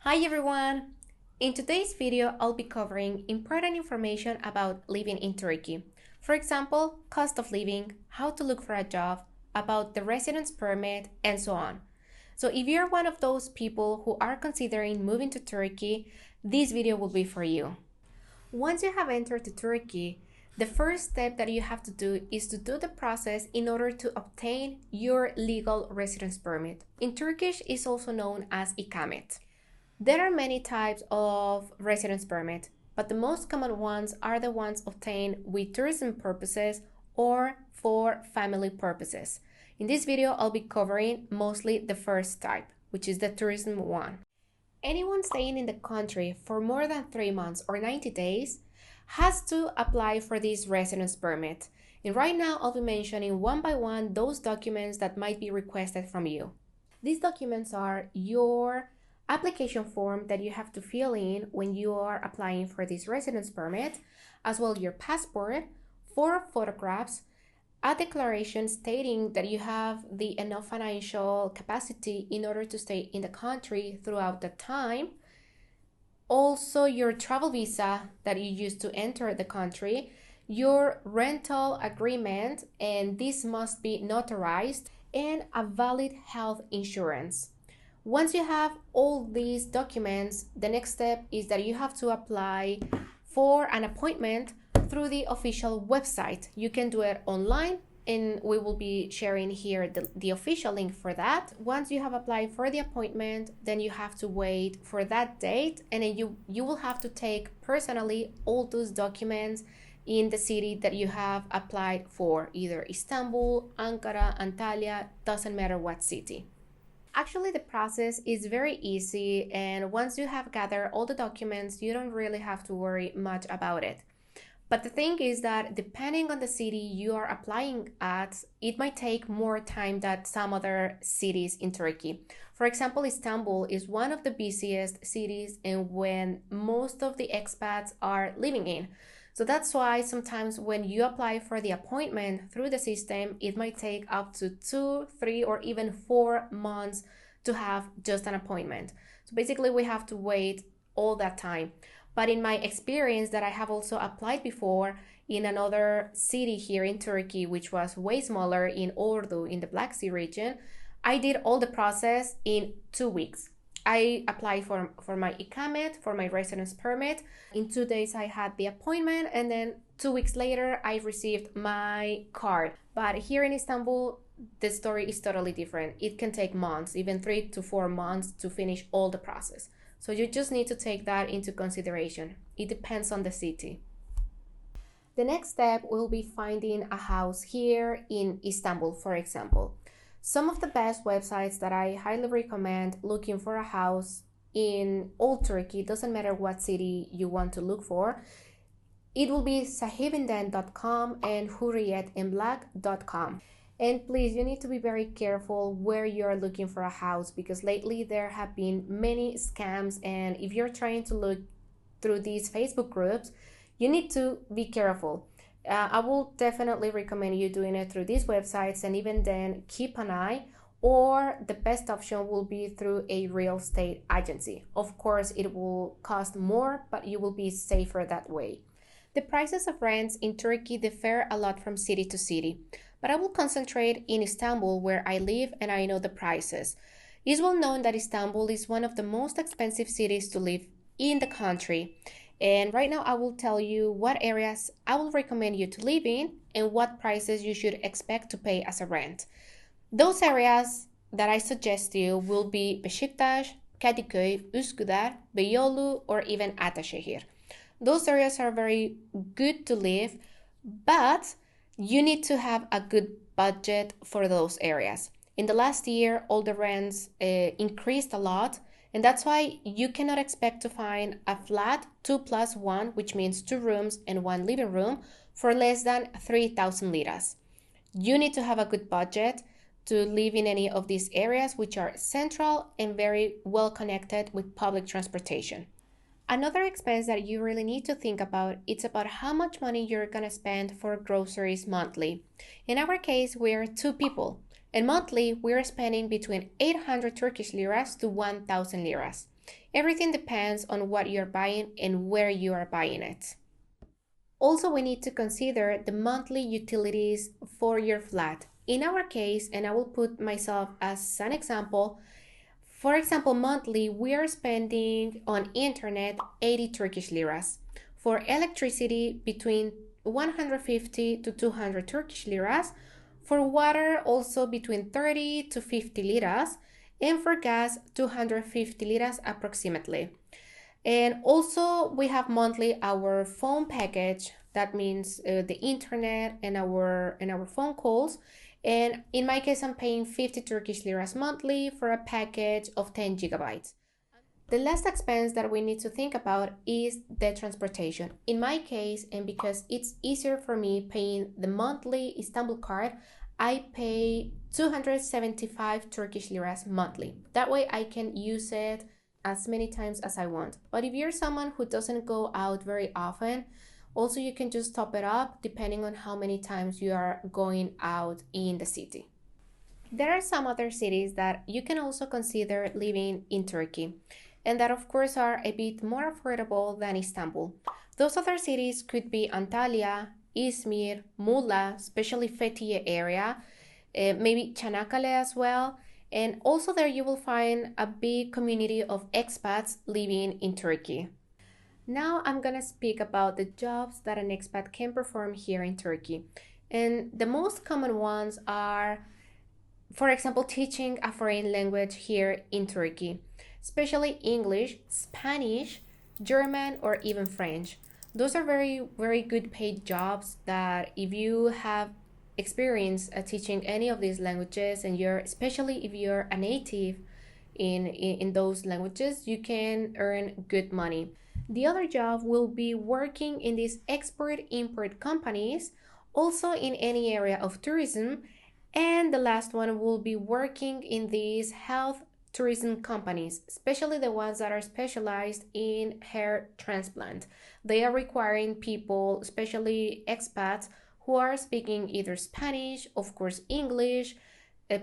Hi everyone! In today's video, I'll be covering important information about living in Turkey. For example, cost of living, how to look for a job, about the residence permit, and so on. So if you're one of those people who are considering moving to Turkey, this video will be for you. Once you have entered to Turkey, the first step that you have to do is to do the process in order to obtain your legal residence permit. In Turkish, it's also known as IKAMET. There are many types of residence permit, but the most common ones are the ones obtained with tourism purposes or for family purposes. In this video, I'll be covering mostly the first type, which is the tourism one. Anyone staying in the country for more than 3 months or 90 days has to apply for this residence permit. And right now, I'll be mentioning one by one those documents that might be requested from you. These documents are your application form that you have to fill in when you are applying for this residence permit, as well your passport, 4 photographs, a declaration stating that you have the enough financial capacity in order to stay in the country throughout the time, also your travel visa that you use to enter the country, your rental agreement, and this must be notarized, and a valid health insurance. Once you have all these documents, the next step is that you have to apply for an appointment through the official website. You can do it online, and we will be sharing here the official link for that. Once you have applied for the appointment, then you have to wait for that date, and then you will have to take personally all those documents in the city that you have applied for, either Istanbul, Ankara, Antalya, doesn't matter what city. Actually, the process is very easy, and once you have gathered all the documents, you don't really have to worry much about it. But the thing is that depending on the city you are applying at, it might take more time than some other cities in Turkey. For example, Istanbul is one of the busiest cities and when most of the expats are living in. So that's why sometimes when you apply for the appointment through the system, it might take up to 2, 3, or even 4 months to have just an appointment. So basically we have to wait all that time. But in my experience that I have also applied before in another city here in Turkey, which was way smaller, in Ordu in the Black Sea region, I did all the process in 2 weeks. I applied for my IKAMET, for my residence permit. In 2 days, I had the appointment, and then 2 weeks later, I received my card. But here in Istanbul, the story is totally different. It can take months, even 3 to 4 months to finish all the process. So you just need to take that into consideration. It depends on the city. The next step will be finding a house here in Istanbul, for example. Some of the best websites that I highly recommend looking for a house in all Turkey, doesn't matter what city you want to look for, it will be sahibinden.com and hurriyetemlak.com. And please, you need to be very careful where you're looking for a house, because lately there have been many scams, and if you're trying to look through these Facebook groups, you need to be careful. I will definitely recommend you doing it through these websites, and even then keep an eye, or the best option will be through a real estate agency. Of course, it will cost more, but you will be safer that way. The prices of rents in Turkey differ a lot from city to city, but I will concentrate in Istanbul, where I live and I know the prices. It's well known that Istanbul is one of the most expensive cities to live in the country. And right now I will tell you what areas I will recommend you to live in and what prices you should expect to pay as a rent. Those areas that I suggest to you will be Beşiktaş, Kadıköy, Üsküdar, Beyoğlu, or even Ataşehir. Those areas are very good to live, but you need to have a good budget for those areas. In the last year, all the rents increased a lot, and that's why you cannot expect to find a flat 2+1, which means 2 rooms and 1 living room, for less than 3,000 liras. You need to have a good budget to live in any of these areas, which are central and very well connected with public transportation. Another expense that you really need to think about, it's about how much money you're gonna spend for groceries monthly. In our case, we're 2 people, and monthly we're spending between 800 Turkish liras to 1,000 liras. Everything depends on what you're buying and where you are buying it. Also, we need to consider the monthly utilities for your flat. In our case, and I will put myself as an example, for example, monthly we are spending on internet 80 Turkish liras. For electricity, between 150 to 200 Turkish liras. For water, also between 30 to 50 liras. And for gas, 250 liras approximately. And also we have monthly our phone package. That means the internet and our phone calls. And in my case, I'm paying 50 Turkish liras monthly for a package of 10 gigabytes. The last expense that we need to think about is the transportation. In my case, and because it's easier for me paying the monthly Istanbul card, I pay 275 Turkish liras monthly. That way I can use it as many times as I want. But if you're someone who doesn't go out very often, also you can just top it up depending on how many times you are going out in the city. There are some other cities that you can also consider living in Turkey, and that of course are a bit more affordable than Istanbul. Those other cities could be Antalya, Izmir, Muğla, especially Fethiye area, maybe Çanakkale as well. And also there you will find a big community of expats living in Turkey. Now I'm gonna speak about the jobs that an expat can perform here in Turkey. And the most common ones are, for example, teaching a foreign language here in Turkey, especially English, Spanish, German, or even French. Those are very, very good paid jobs that if you have experience teaching any of these languages, and you're, especially if you're a native in those languages, you can earn good money. The other job will be working in these export-import companies, also in any area of tourism. And the last one will be working in these health tourism companies, especially the ones that are specialized in hair transplant. They are requiring people, especially expats, who are speaking either Spanish, of course English,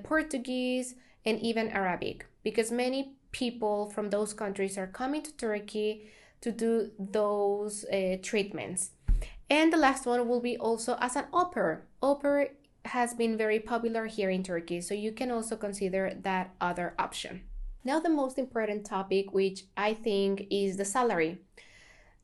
Portuguese, and even Arabic, because many people from those countries are coming to Turkey to do those treatments. And the last one will be also as an au pair. Au pair has been very popular here in Turkey, so you can also consider that other option. Now the most important topic, which I think is the salary.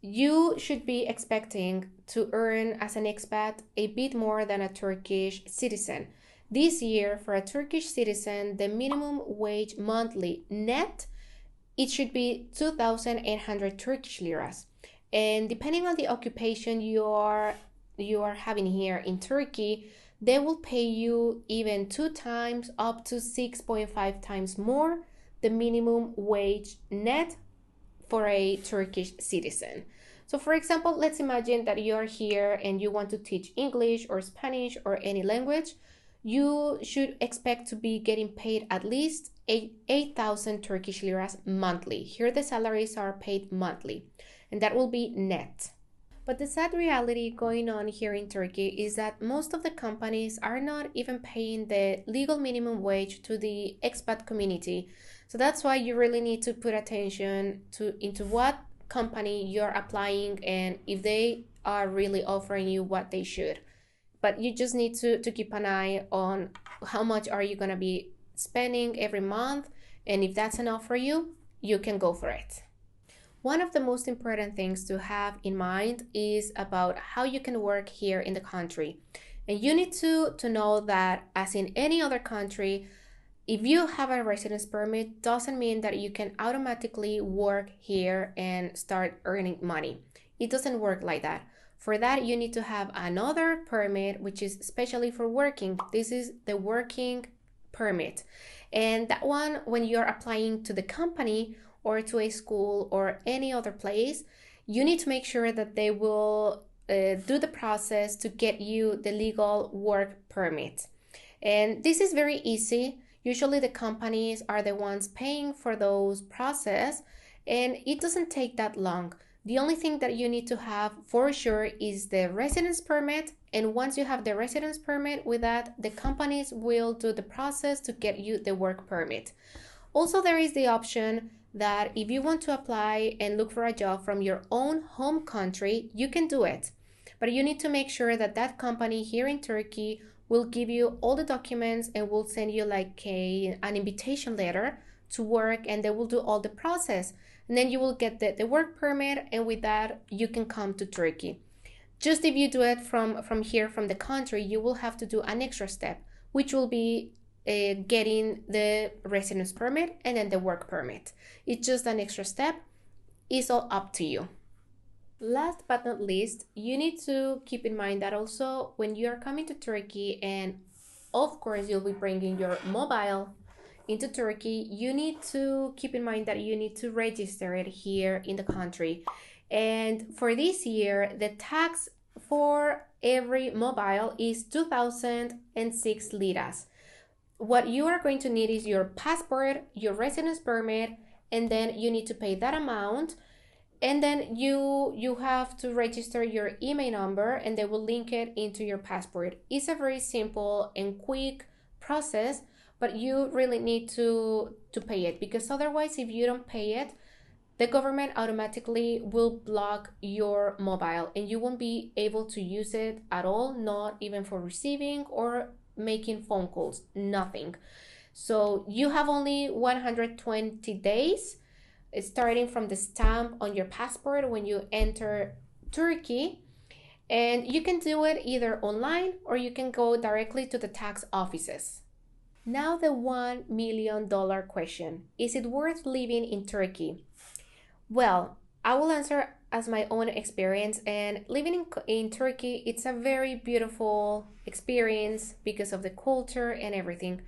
You should be expecting to earn as an expat a bit more than a Turkish citizen. This year, for a Turkish citizen, the minimum wage monthly net, it should be 2,800 Turkish liras. And depending on the occupation you are having here in Turkey, they will pay you even 2 times up to 6.5 times more the minimum wage net for a Turkish citizen. So for example, let's imagine that you are here and you want to teach English or Spanish or any language. You should expect to be getting paid at least 8,000 Turkish liras monthly. Here the salaries are paid monthly, and that will be net. But the sad reality going on here in Turkey is that most of the companies are not even paying the legal minimum wage to the expat community. So that's why you really need to put attention into what company you're applying and if they are really offering you what they should. But you just need to keep an eye on how much are you going to be spending every month, and if that's enough for you, you can go for it. One of the most important things to have in mind is about how you can work here in the country. And you need to know that, as in any other country, if you have a residence permit, doesn't mean that you can automatically work here and start earning money. It doesn't work like that. For that, you need to have another permit, which is especially for working. This is the working permit. And that one, when you're applying to the company or to a school or any other place, you need to make sure that they will do the process to get you the legal work permit. And this is very easy. Usually the companies are the ones paying for those process, and it doesn't take that long. The only thing that you need to have for sure is the residence permit, and once you have the residence permit, with that, the companies will do the process to get you the work permit. Also, there is the option that if you want to apply and look for a job from your own home country, you can do it. But you need to make sure that that company here in Turkey will give you all the documents and will send you like an invitation letter to work, and they will do all the process. And then you will get the work permit, and with that, you can come to Turkey. Just if you do it from here, from the country, you will have to do an extra step, which will be getting the residence permit and then the work permit. It's just an extra step. It's all up to you. Last but not least, you need to keep in mind that also when you are coming to Turkey, and of course you'll be bringing your mobile into Turkey, you need to keep in mind that you need to register it here in the country. And for this year, the tax for every mobile is 2,006 liras. What you are going to need is your passport, your residence permit, and then you need to pay that amount. And then you have to register your email number, and they will link it into your passport. It's a very simple and quick process, but you really need to pay it, because otherwise, if you don't pay it, the government automatically will block your mobile and you won't be able to use it at all, not even for receiving or making phone calls, nothing. So you have only 120 days starting from the stamp on your passport when you enter Turkey, and you can do it either online or you can go directly to the tax offices. Now the $1 million question: is it worth living in Turkey? Well, I will answer as my own experience, and living in Turkey, it's a very beautiful experience because of the culture and everything.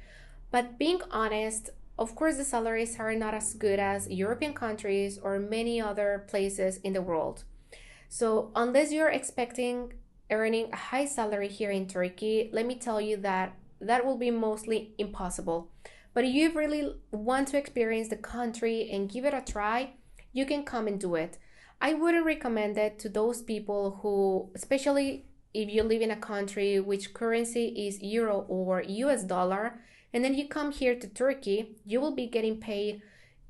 But being honest, of course, the salaries are not as good as European countries or many other places in the world. So unless you're expecting earning a high salary here in Turkey, let me tell you that that will be mostly impossible. But if you really want to experience the country and give it a try, you can come and do it. I wouldn't recommend it to those people who, especially if you live in a country which currency is euro or US dollar, and then you come here to Turkey, you will be getting paid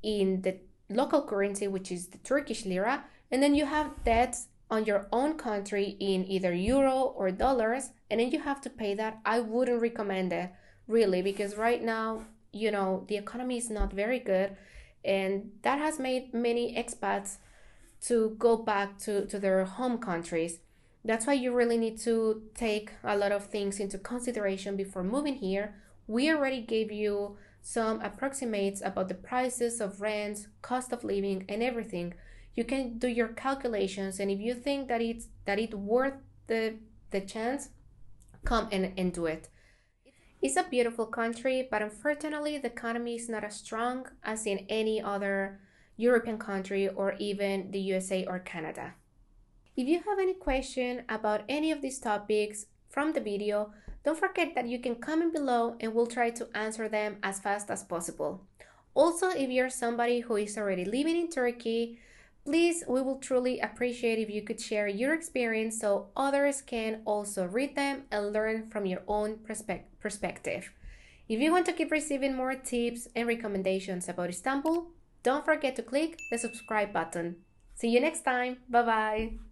in the local currency, which is the Turkish lira, and then you have debts on your own country in either euro or dollars, and then you have to pay that. I wouldn't recommend it, really, because right now, the economy is not very good, and that has made many expats to go back to their home countries. That's why you really need to take a lot of things into consideration before moving here. We already gave you some approximates about the prices of rents, cost of living, and everything. You can do your calculations, and if you think that it's worth the chance, come and do it. It's a beautiful country, but unfortunately the economy is not as strong as in any other European country or even the USA or Canada. If you have any question about any of these topics from the video, don't forget that you can comment below and we'll try to answer them as fast as possible. Also, if you're somebody who is already living in Turkey, please, we will truly appreciate if you could share your experience so others can also read them and learn from your own perspective. If you want to keep receiving more tips and recommendations about Istanbul, don't forget to click the subscribe button. See you next time. Bye bye.